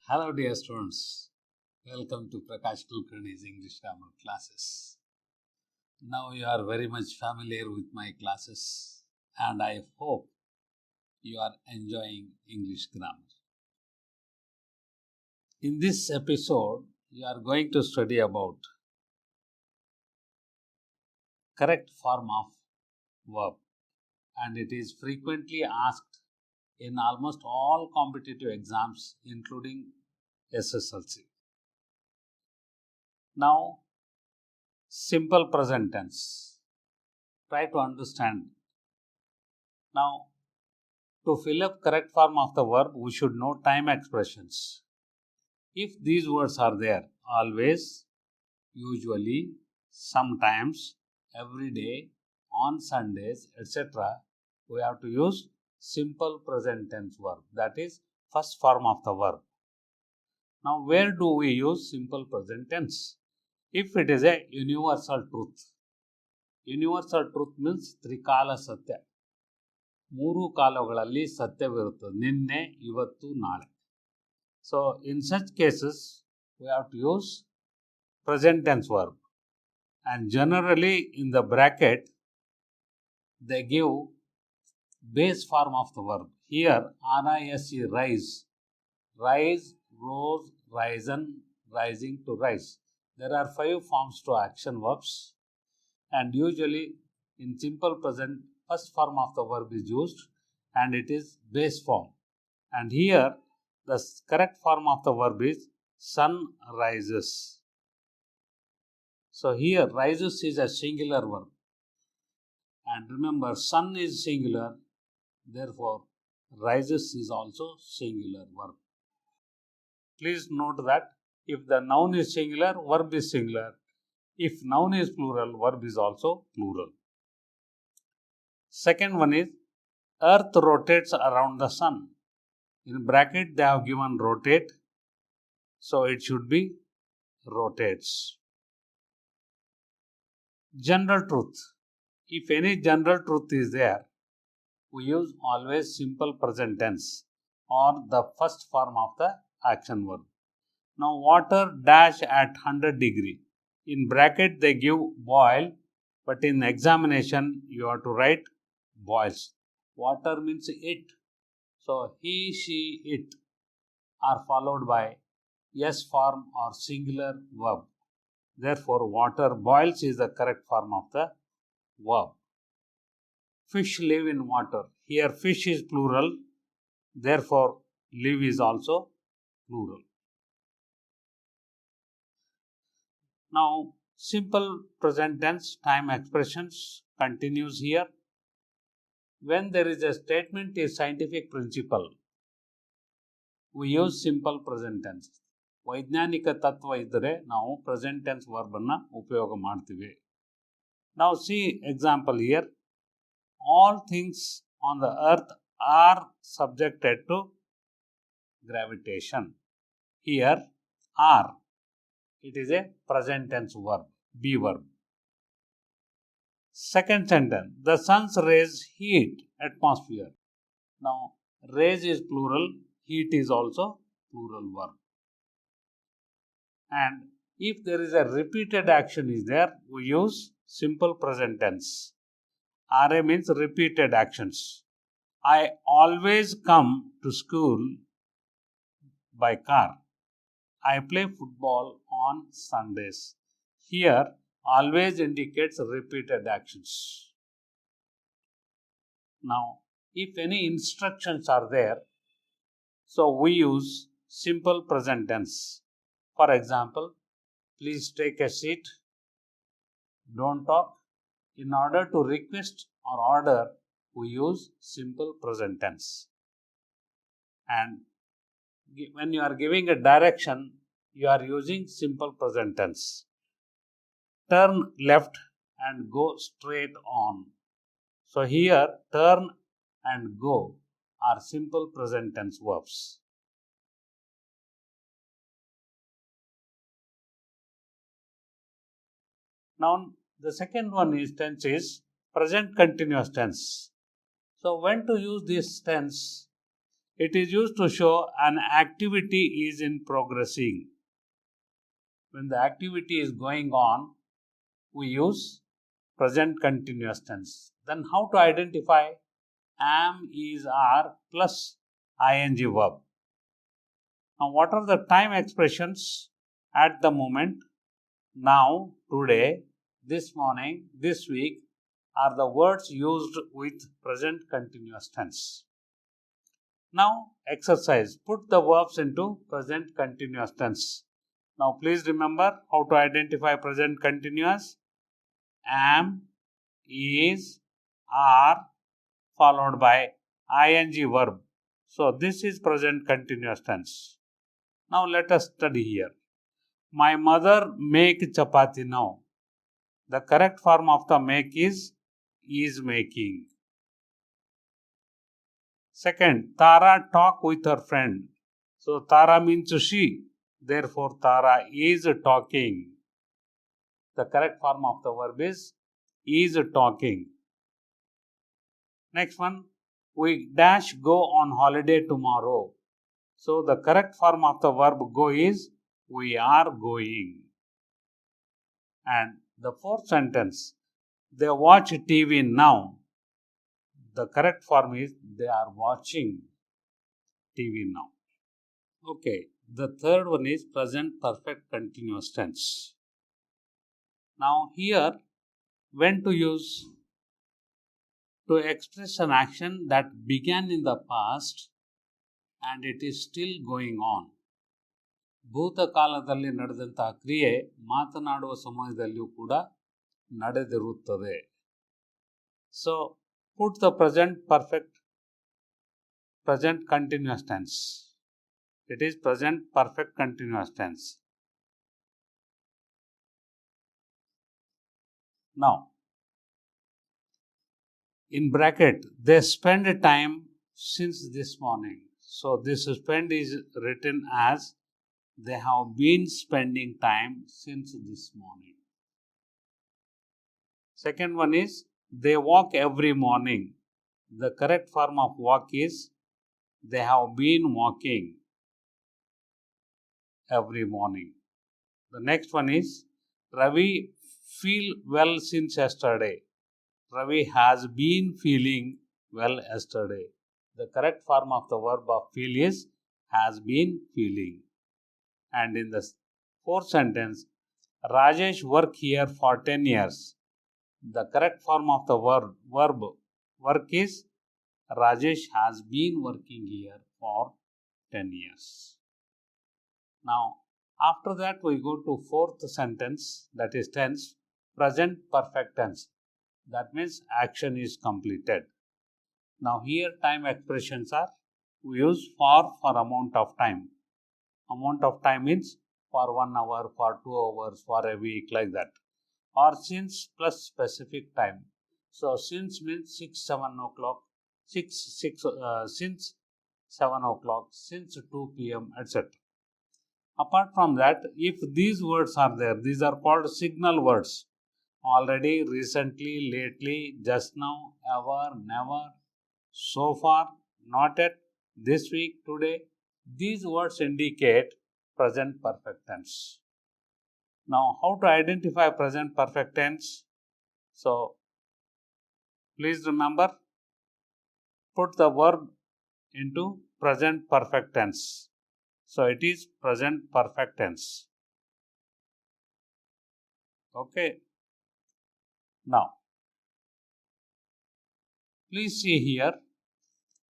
Hello dear students, welcome to Prakash Kulkarni's English grammar classes. Now you are very much familiar with my classes and I hope you are enjoying English grammar. In this episode, you are going to study about correct form of verb, and it is frequently asked in almost all competitive exams including SSLC. Now, simple present tense. Try to understand. Now, to fill up correct form of the verb, we should know time expressions. If these words are there, always, usually, sometimes, every day, on Sundays, etc., we have to use simple present tense verb. That is first form of the verb. Now, where do we use simple present tense? If it is a universal truth. Universal truth means ತ್ರಿಕಾಲ ಸತ್ಯ. ಮೂರು ಕಾಲಗಳಲ್ಲಿ ಸತ್ಯವಿರುತ್ತದೆ. ನಿನ್ನೆ, ಇವತ್ತು, ನಾಳೆ. So, in such cases, we have to use present tense verb. And generally, in the bracket, they give base form of the verb. Here, R-I-S-E, rise. Rise, rose, risen, rising to rise. There are 5 forms to action verbs. And usually, in simple present, first form of the verb is used and it is base form. And here, the correct form of the verb is sun rises. So here, rises is a singular verb. And remember, sun is singular, therefore, rises is also singular verb. Please note that if the noun is singular, verb is singular. If noun is plural, verb is also plural. Second one is, earth rotates around the sun. In bracket, they have given rotate. So, it should be rotates. General truth. If any general truth is there, we use always simple present tense or the first form of the action verb. Now, water dash at 100 degree. In bracket, they give boil, but in examination, you have to write boils. Water means it. So, he, she, it are followed by S form or singular verb. Therefore, water boils is the correct form of the verb. Fish live in water. Here, fish is plural. Therefore, live is also plural. Now, simple present tense time expressions continues here. When there is a statement is scientific principle, we use simple present tense. ವೈಜ್ಞಾನಿಕ ತತ್ವ ಇದ್ದರೆ ನಾವು present tense verb ಅನ್ನು ಉಪಯೋಗ ಮಾಡ್ತೀವಿ. Now see example here. All things on the earth are subjected to gravitation. Here are, it is a present tense verb, be verb. Second sentence, the sun's rays heat atmosphere. Now rays is plural, heat is also plural verb. And if there is a repeated action is there, we use simple present tense. RA means repeated actions. I always come to school by car. I play football on Sundays. Here, always indicates repeated actions. Now, if any instructions are there, so we use simple present tense. For example, please take a seat, don't talk. In order to request or order, we use simple present tense. And when you are giving a direction, you are using simple present tense. Turn left and go straight on. So here, turn and go are simple present tense verbs. Now, the second one is tense is present continuous tense. So, when to use this tense? It is used to show an activity is in progressing. When the activity is going on, we use present continuous tense. Then how to identify am, is, are plus ing verb? Now what are the time expressions at the moment? Now, today, this morning, this week are the words used with present continuous tense. Now, exercise. Put the verbs into present continuous tense. Now, please remember how to identify present continuous. Am, is, are, followed by ing verb. So, this is present continuous tense. Now, let us study here. My mother make chapati now. The correct form of the make is making. Second, Tara talk with her friend. So Tara means she. Therefore, Tara is talking. The correct form of the verb is talking. Next one, we dash go on holiday tomorrow. So the correct form of the verb go is we are going. And the fourth sentence, they watch TV now. The correct form is they are watching TV now. Okay, the third one is present perfect continuous tense. Now here, when to use? To express an action that began in the past and it is still going on. ಭೂತಕಾಲದಲ್ಲಿ ನಡೆದಂತಹ ಕ್ರಿಯೆ ಮಾತನಾಡುವ ಸಮಯದಲ್ಲಿಯೂ ಕೂಡ ನಡೆದಿರುತ್ತದೆ. So, put the present continuous tense. It is present perfect continuous tense. Now, in bracket, they spend time since this morning. So, this spend is written as they have been spending time since this morning. Second one is they walk every morning. The correct form of walk is they have been walking every morning. The next one is Ravi feel well since yesterday. Ravi has been feeling well yesterday. The correct form of the verb of feel is has been feeling. And in the fourth sentence, Rajesh worked here for 10 years. The correct form of the verb work is Rajesh has been working here for 10 years. Now, after that we go to fourth sentence, that is tense, present perfect tense. That means action is completed. Now here time expressions are, we use for amount of time. Amount of time means for 1 hour, for 2 hours, for a week, like that. Or since plus specific time. So since means 7 o'clock, since 7 o'clock, since 2 p.m., etc. Apart from that, if these words are there, these are called signal words. Already, recently, lately, just now, ever, never, so far, not yet, this week, today. These words indicate present perfect tense. Now, how to identify present perfect tense? So, please remember, put the verb into present perfect tense. So, it is present perfect tense. Okay. Now, please see here,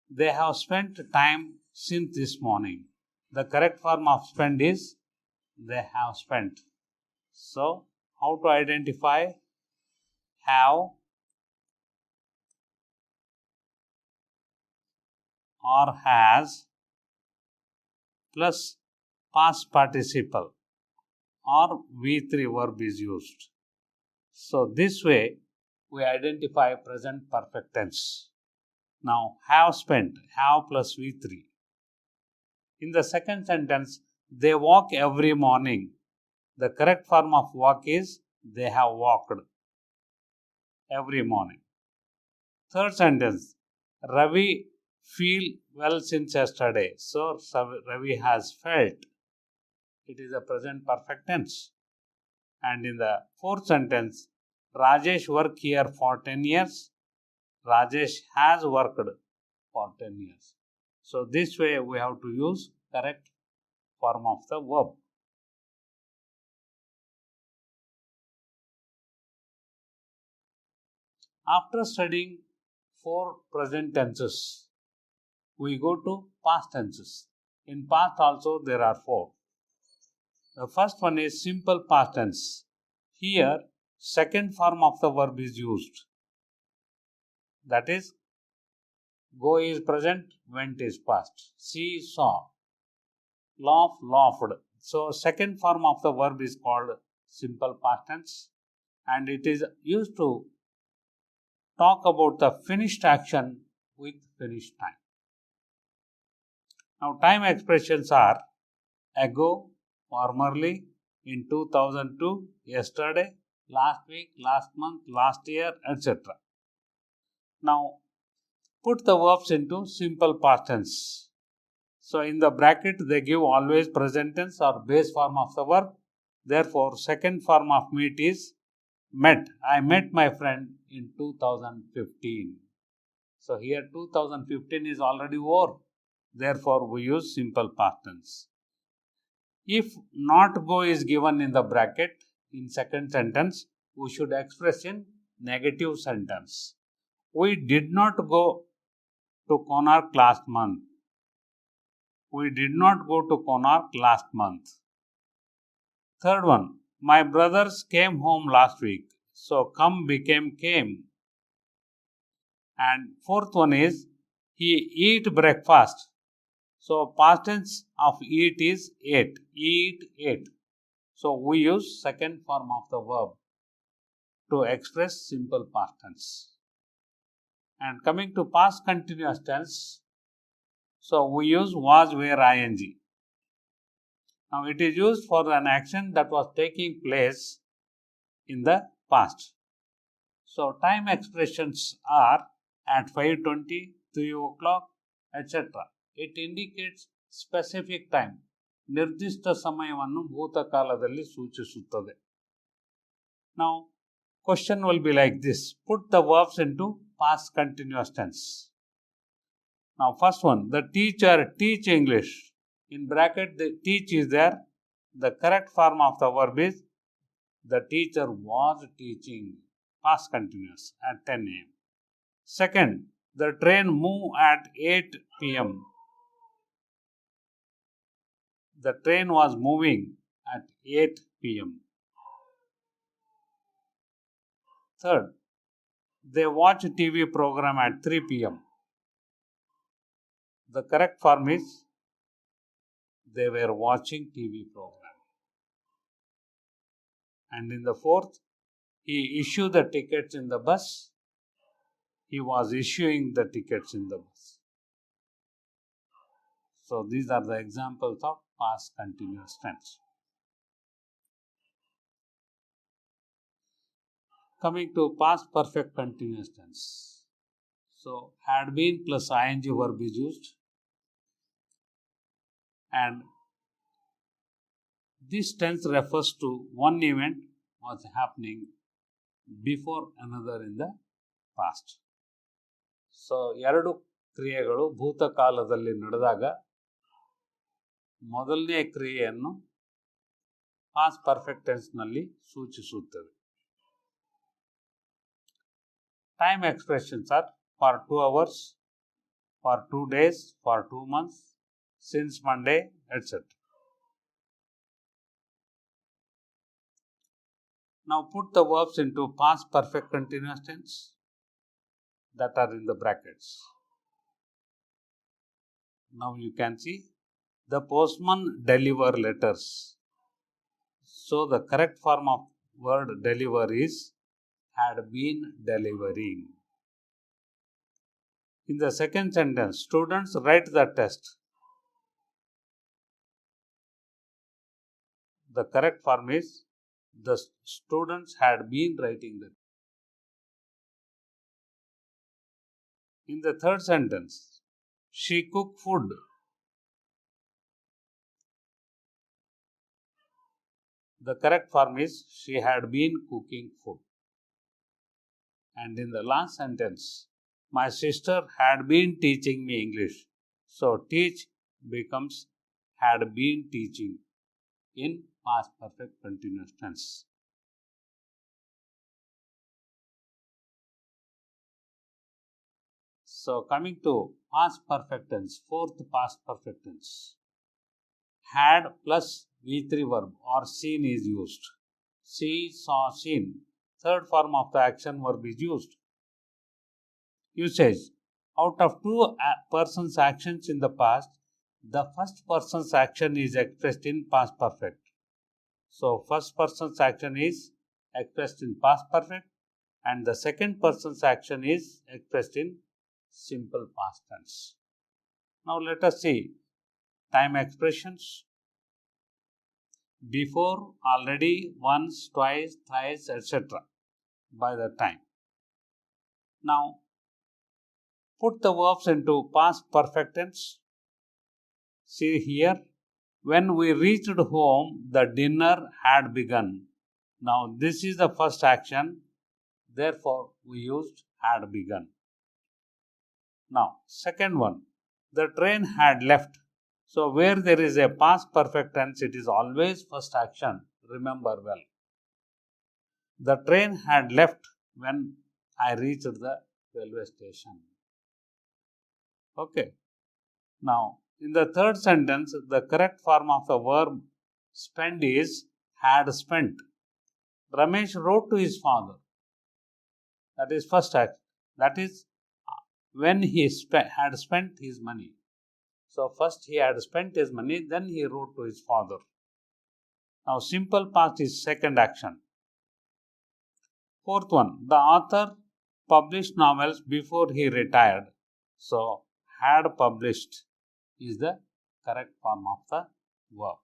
they have spent time since this morning. The correct form of spend is they have spent. So, how to identify have or has plus past participle or V3 verb is used. So, this way we identify present perfect tense. Now, have spent, have plus V3. In the second sentence, they walk every morning. The correct form of walk is they have walked every morning. Third sentence, Ravi feel well since yesterday. So Ravi has felt. It is a present perfect tense. And in the fourth sentence, Rajesh worked here for 10 years. Rajesh has worked for 10 years. So this way we have to use correct form of the verb. After studying 4 present tenses, we go to past tenses. In past also there are 4. The first one is simple past tense. Here, second form of the verb is used. That is, go is present, went is past. See, saw. Laugh, laughed. So, second form of the verb is called simple past tense, and it is used to talk about the finished action with finished time. Now, time expressions are ago, formerly, in 2002, yesterday, last week, last month, last year, etc. Now, put the verbs into simple past tense. So, in the bracket, they give always present tense or base form of the verb. Therefore, second form of meet is met. I met my friend in 2015. So, here 2015 is already over. Therefore, we use simple past tense. If not go is given in the bracket in second sentence, we should express in negative sentence. We did not go to Konark last month. We did not go to Konark last month. Third one, my brothers came home last week. So come became came. And fourth one is he eat breakfast. So past tense of eat is ate. Eat, ate. So we use second form of the verb to express simple past tense. And coming to past continuous tense, so we use was, were, ing. Now it is used for an action that was taking place in the past. So time expressions are at 5:20, 3 o'clock, etc. It indicates specific time. ನಿರ್ದಿಷ್ಟ ಸಮಯವನ್ನು ಭೂತಕಾಲದಲ್ಲಿ ಸೂಚಿಸುತ್ತದೆ. Now, question will be like this. Put the verbs into past continuous tense. Now, first one, the teacher teach English. In bracket, the teach is there. The correct form of the verb is the teacher was teaching. Past continuous at 10 a.m. Second, the train moved at 8 p.m. The train was moving at 8 p.m. Third, they watch TV program at 3 p.m. The correct form is they were watching TV program. And in the fourth, he issued the tickets in the bus. He was issuing the tickets in the bus. So these are the examples of past continuous tense. Coming to past perfect continuous tense. So had been plus ing verb is used. And this tense refers to one event was happening before another in the past. So ಎರಡು ಕ್ರಿಯೆಗಳು ಭೂತಕಾಲದಲ್ಲಿ ನಡೆದಾಗ ಮೊದಲನೇ ಕ್ರಿಯೆಯನ್ನು past perfect ಟೆನ್ಸ್ನಲ್ಲಿ ಸೂಚಿಸುತ್ತವೆ. Time expressions are for 2 hours, for 2 days, for 2 months, since Monday, etcetera. Now put the verbs into past perfect continuous tense that are in the brackets. Now you can see the postman deliver letters. So the correct form of word deliver is had been delivering. In the second sentence, students write the test. The correct form is the students had been writing the test. In the third sentence, She cooked food. The correct form is she had been cooking food. And in the last sentence, my sister had been teaching me English. So teach becomes had been teaching in past perfect continuous tense. So coming to past perfect tense, fourth past perfect tense. Had plus V3 verb or seen is used. See, saw, seen. Third form of the action verb is used. Usage. Out of two persons' actions in the past, the first person's action is expressed in past perfect. So, first person's action is expressed in past perfect and the second person's action is expressed in simple past tense. Now, let us see time expressions. Before, already, once, twice, thrice, etc. by the time. Now, put the verbs into past perfect tense. See here, when we reached home, the dinner had begun. Now, this is the first action, therefore, we used had begun. Now, second one, the train had left. So, where there is a past perfect tense, it is always first action. Remember well. The train had left when I reached the railway station. Okay. Now, in the third sentence, the correct form of the verb spend is had spent. Ramesh wrote to his father. That is first act. That is when he had spent his money. So, first he had spent his money, then he wrote to his father. Now, simple past is second action. Fourth one, the author published novels before he retired. So, had published is the correct form of the verb.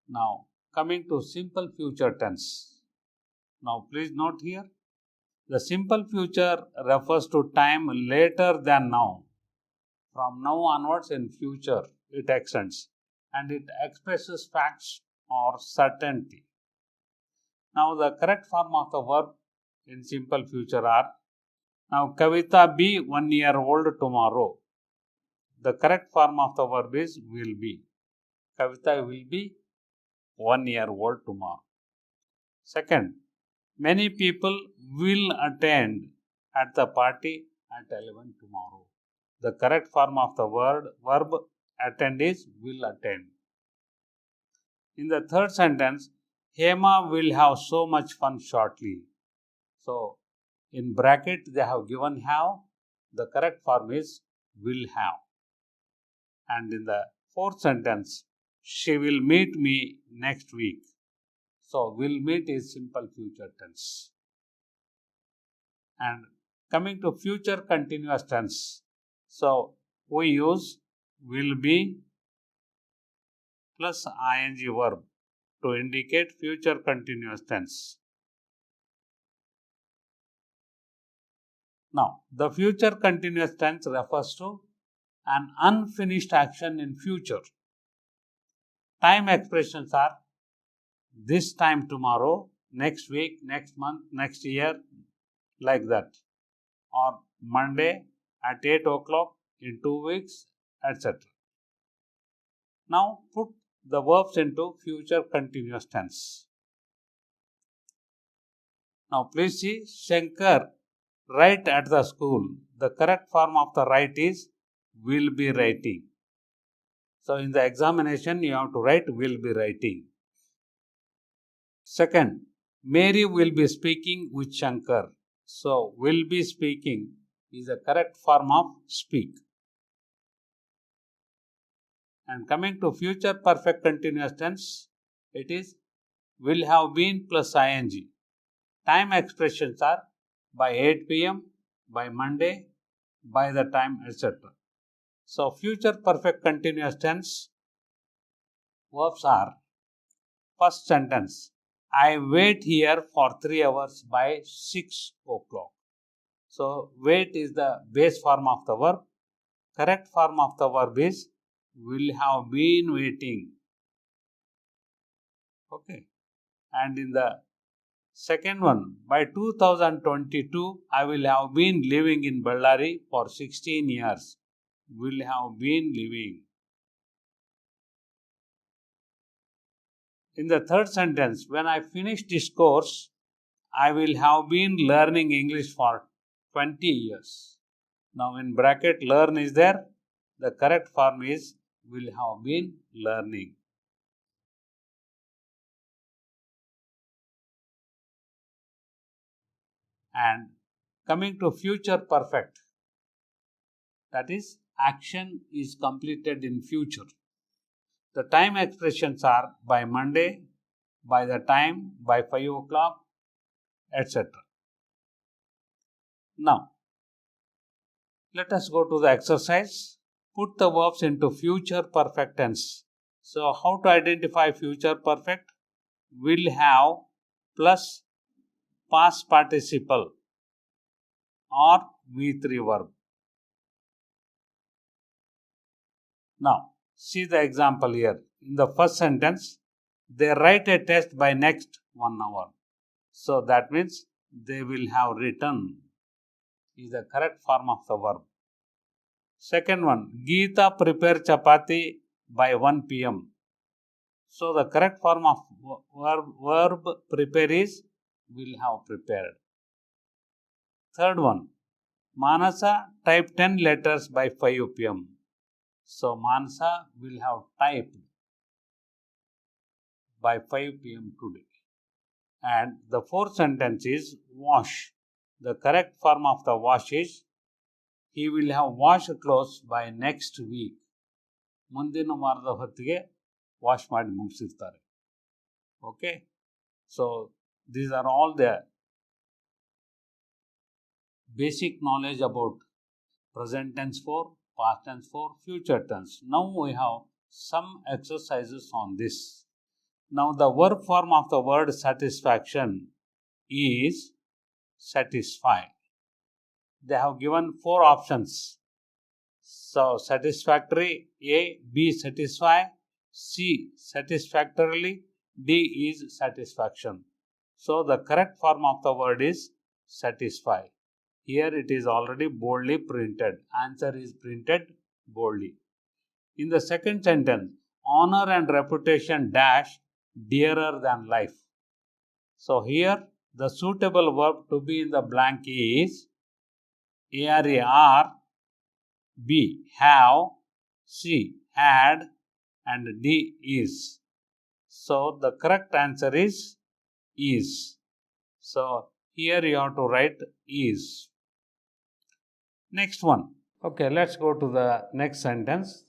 Now, coming to simple future tense. Now, please note here, the simple future refers to time later than now. From now onwards in future, it extends and it expresses facts or certainty. Now, the correct form of the verb in simple future are, now Kavita be 1 year old tomorrow. The correct form of the verb is will be. Kavita will be 1 year old tomorrow. Second, many people will attend at the party at 11 tomorrow. The correct form of the verb attend is will attend. In the third sentence, Hema will have so much fun shortly. So, in bracket they have given have. The correct form is will have. And in the fourth sentence, she will meet me next week. So, will meet is simple future tense. And coming to future continuous tense. So, we use will be plus ing verb to indicate future continuous tense. Now, the future continuous tense refers to an unfinished action in future. Time expressions are this time tomorrow, next week, next month, next year, like that. Or Monday at 8 o'clock, in 2 weeks, etc. Now put the verbs into future continuous tense. Now please see Shankar write at the school. The correct form of the write is will be writing. So in the examination you have to write will be writing. Second, Mary will be speaking with Shankar. So will be speaking is the correct form of speak. And coming to future perfect continuous tense, it is will have been plus ing. Time expressions are by 8 p.m., by Monday, by the time, etc. So, future perfect continuous tense verbs are first sentence, I wait here for 3 hours by 6 o'clock. So, wait is the base form of the verb correct form of the verb is will have been waiting. Okay. And in the second one, by 2022, I will have been living in Ballari for 16 years. Will have been living. In the third sentence, when I finish this course, I will have been learning English for 20 years. Now in bracket learn is there. The correct form is will have been learning. And coming to future perfect, that is action is completed in future. The time expressions are by Monday, by the time, by 5 o'clock, etc. Now, let us go to the exercise. Put the verbs into future perfect tense. So, how to identify future perfect? Will have plus past participle or V3 verb. Now, see the example here. In the first sentence, they write a test by next 1 hour. So, that means they will have written is the correct form of the verb. Second one, Geeta prepare chapati by 1 p.m. So, the correct form of verb prepare is will have prepared. Third one, Manasa type 10 letters by 5 p.m. So, Manasa will have typed by 5 p.m. today. And the fourth sentence is wash. The correct form of the wash is he will have washed clothes by next week. ಮುಂದಿನ ವಾರದ ಹೊತ್ತಿಗೆ wash ಮಾಡಿ ಮುಗಿಸಿರ್ತಾರೆ. Okay. So, these are all the basic knowledge about present tense for, past tense for, future tense. Now we have some exercises on this. Now the verb form of the word satisfaction is satisfy. They have given 4 options. So satisfactory, A, B satisfy, C satisfactorily, D is satisfaction. So the correct form of the word is satisfy. Here it is already boldly printed. Answer is printed boldly. In the second sentence, honor and reputation dash dearer than life. So here the suitable verb to be in the blank is ARAR, B have, C had, and D is. So the correct answer is. So here you have to write is. Next one. Okay, let's go to the next sentence.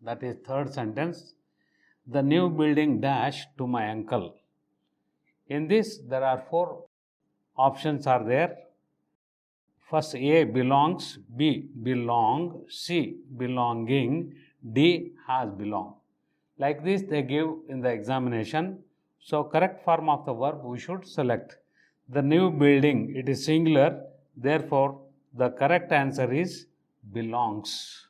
That is third sentence. The new building dash to my uncle. In this, there are 4 options are there. First, A belongs, B belong, C belonging, D has belong. Like this, they give in the examination. So, correct form of the verb we should select. The new building, it is singular. Therefore, the correct answer is belongs.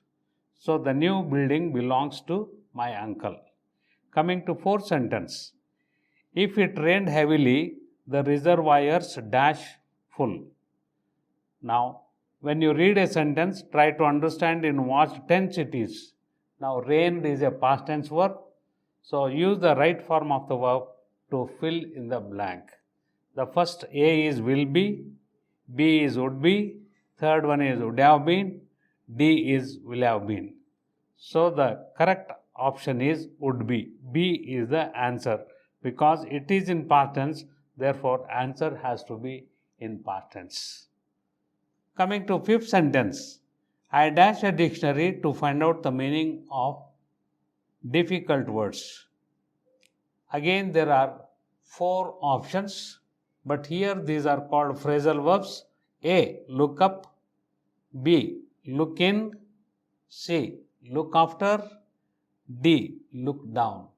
So, the new building belongs to my uncle. Coming to fourth sentence. If it rained heavily, the reservoirs dash full. Now, when you read a sentence, try to understand in what tense it is. Now, rained is a past tense verb. So, use the right form of the verb to fill in the blank. The first A is will be, B is would be, third one is would have been, D is will have been. So, the correct option is would be. B is the answer because it is in past tense. Therefore, answer has to be in past tense. Coming to fifth sentence, I dash a dictionary to find out the meaning of difficult words. Again, there are 4 options, but here these are called phrasal verbs. A, look up, B, look in, C, look after, D, look down.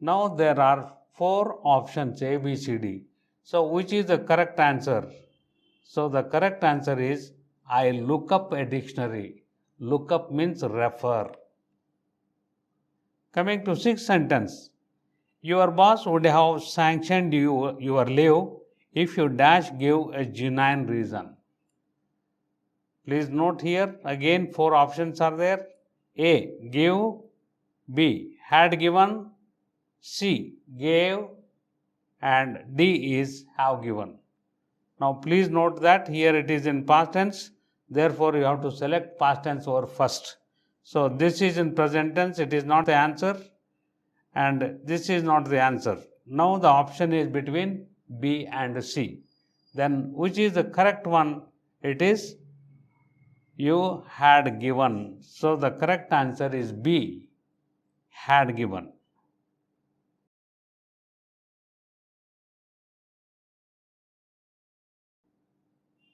Now there are 4 options A, B, C, D. So which is the correct answer? So the correct answer is I look up a dictionary. Look up means refer. Coming to sixth sentence. Your boss would have sanctioned your leave if you dash give a genuine reason. Please note here again 4 options are there. A. Give. B. Had given. C. Gave. And D is have given. Now please note that here it is in past tense. Therefore you have to select past tense over first. So this is in present tense. It is not the answer. And this is not the answer. Now the option is between B and C. Then which is the correct one? It is you had given. So the correct answer is B, had given.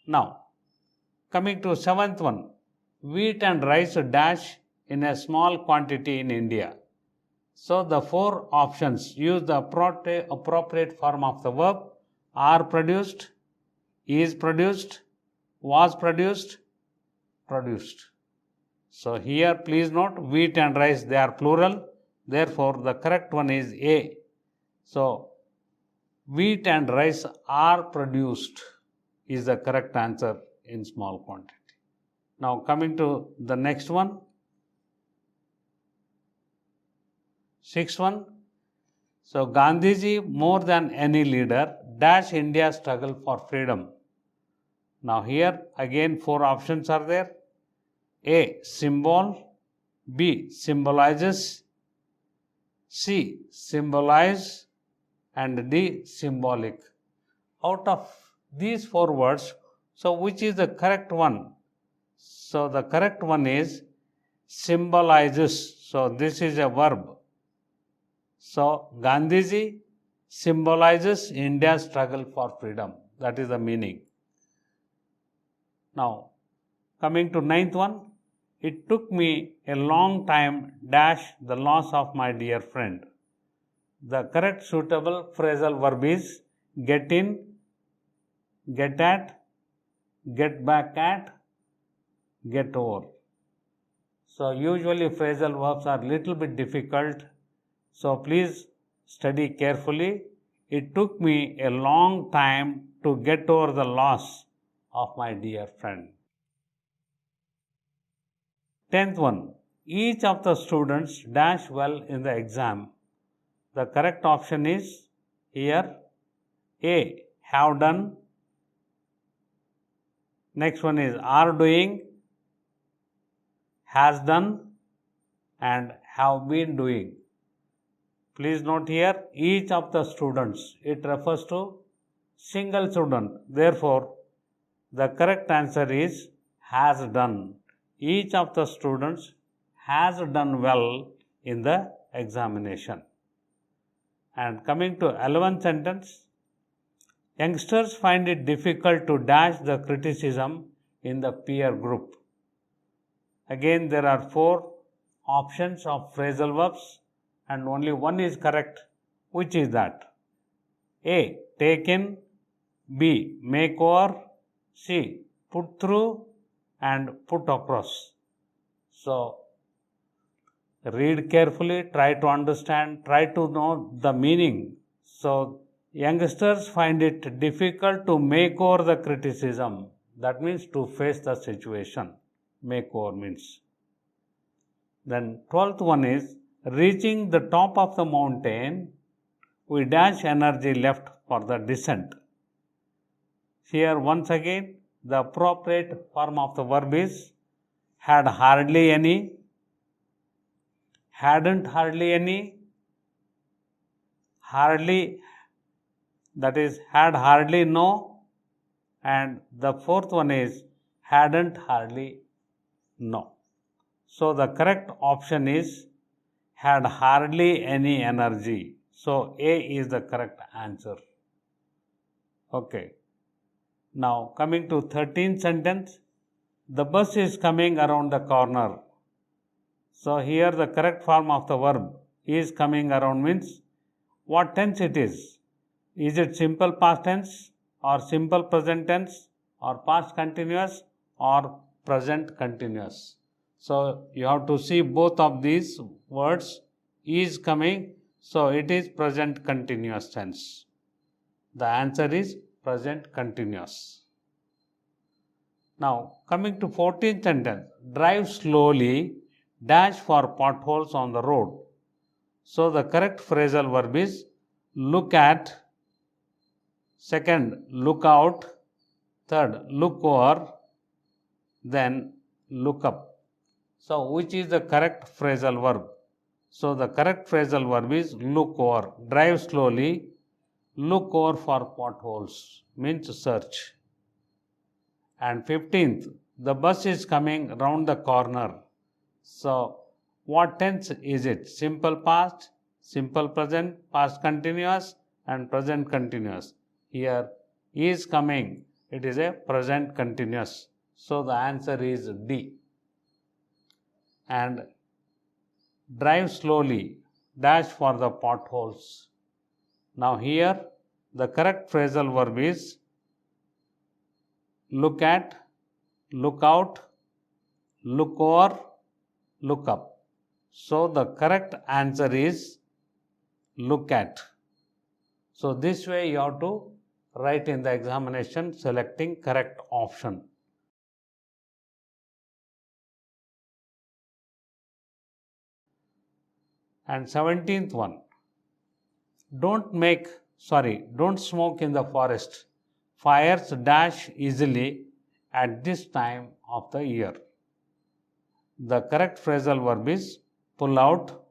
Now, coming to seventh one, wheat and rice dash in a small quantity in India. So the 4 options use the appropriate form of the verb are produced, is produced, was produced, produced. So here please note wheat and rice they are plural. Therefore the correct one is A. So wheat and rice are produced is the correct answer in small quantity. Now coming to the next one. Sixth one. So Gandhiji more than any leader dash India's struggle for freedom. Now here again 4 options are there. A. Symbol. B. Symbolizes. C. Symbolize. And D. Symbolic. Out of these 4 words, so which is the correct one? So the correct one is symbolizes. So this is a verb. So Gandhiji symbolizes India's struggle for freedom. That is the meaning. Now coming to ninth one. It took me a long time dash the loss of my dear friend. The correct suitable phrasal verb is get in, get at, get back at, get over. So usually phrasal verbs are little bit difficult. So please study carefully. It took me a long time to get over the loss of my dear friend. 10th one. Each of the students dash well in the exam. The correct option is here A. Have done. Next one is are doing, has done, and have been doing. Please note here each of the students. It refers to single student. Therefore, the correct answer is has done. Each of the students has done well in the examination. And coming to 11th sentence, youngsters find it difficult to dash the criticism in the peer group. Again, there are 4 options of phrasal verbs and only one is correct. Which is that? A. Take in. B. Make over. C. Put through. And put across. So, read carefully, try to understand, try to know the meaning. So, youngsters find it difficult to make over the criticism. That means to face the situation. Make over means. Then 12th one is reaching the top of the mountain, we dash energy left for the descent. Here once again the appropriate form of the verb is had hardly any, hadn't hardly any, hardly, that is had hardly no, and the 4th one is hadn't hardly no. So the correct option is had hardly any energy. So A is the correct answer. Okay. Now coming to 13th sentence, the bus is coming around the corner. So here the correct form of the verb is coming around means what tense it is. Is it simple past tense or simple present tense or past continuous or present continuous? So you have to see both of these words. Is coming, so it is present continuous tense. The answer is present continuous. Now coming to 14th sentence, drive slowly dash for potholes on the road. So the correct phrasal verb is look at, second look out, third look over, then look up. So which is the correct phrasal verb? So the correct phrasal verb is look over, drive slowly, look over for potholes, means search. And 15th, the bus is coming round the corner. So what tense is it? Simple past, simple present, past continuous and present continuous. Here is coming, it is a present continuous. So the answer is D. And drive slowly, dash for the potholes. Now here the correct phrasal verb is look at, look out, look over, look up. So the correct answer is look at. So this way you have to write in the examination selecting correct option. And 17th one, don't smoke in the forest. Fires dash easily at this time of the year. The correct phrasal verb is pull out,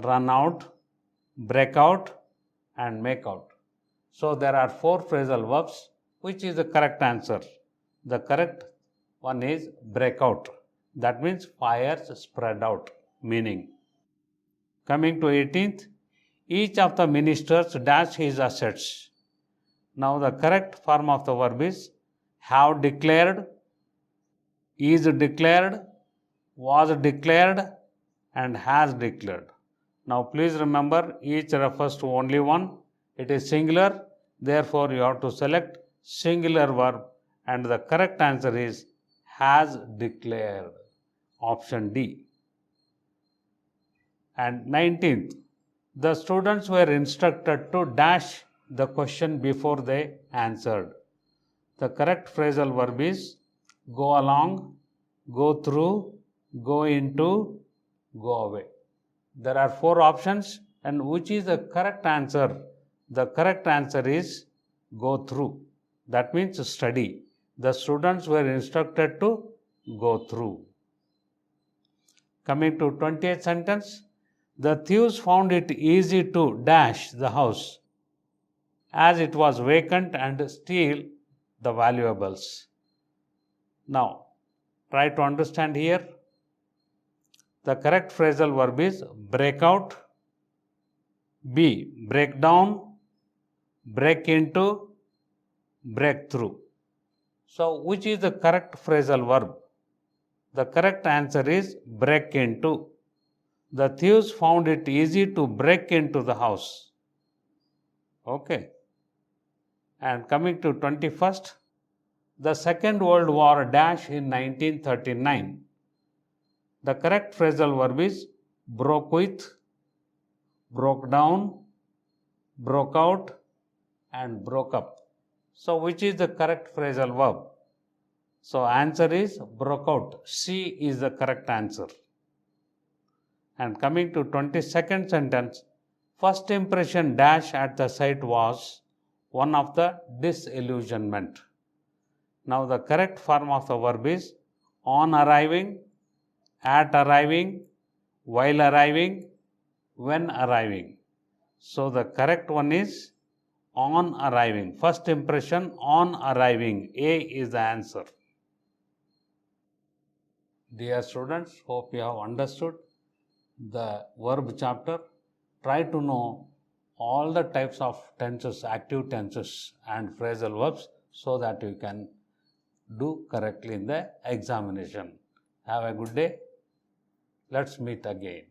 run out, break out and make out. So there are 4 phrasal verbs. Which is the correct answer? The correct one is break out. That means fires spread out, meaning. Coming to 18th, each of the ministers dash his assets. Now the correct form of the verb is have declared, is declared, was declared and has declared. Now please remember, each refers to only one. It is singular, therefore you have to select singular verb and the correct answer is has declared, option D. And 19th, the students were instructed to dash the question before they answered. The correct phrasal verb is go along, go through, go into, go away. There are 4 options and which is the correct answer? The correct answer is go through. That means study. The students were instructed to go through. Coming to 20th sentence, the thieves found it easy to dash the house as it was vacant and steal the valuables. Now, try to understand here. The correct phrasal verb is break out, B. break down, break into, break through. So, which is the correct phrasal verb? The correct answer is break into. The thieves found it easy to break into the house. Okay. And coming to 21st, the Second World War dash in 1939. The correct phrasal verb is broke with, broke down, broke out and broke up. So which is the correct phrasal verb? So answer is broke out. C is the correct answer. And coming to 22nd sentence, first impression dash at the site was one of the disillusionment. Now the correct form of the verb is on arriving, at arriving, while arriving, when arriving. So the correct one is on arriving. First impression on arriving. A is the answer. Dear students, hope you have understood the verb chapter. Try to know all the types of tenses, active tenses and phrasal verbs so that you can do correctly in the examination. Have a good day. Let's meet again.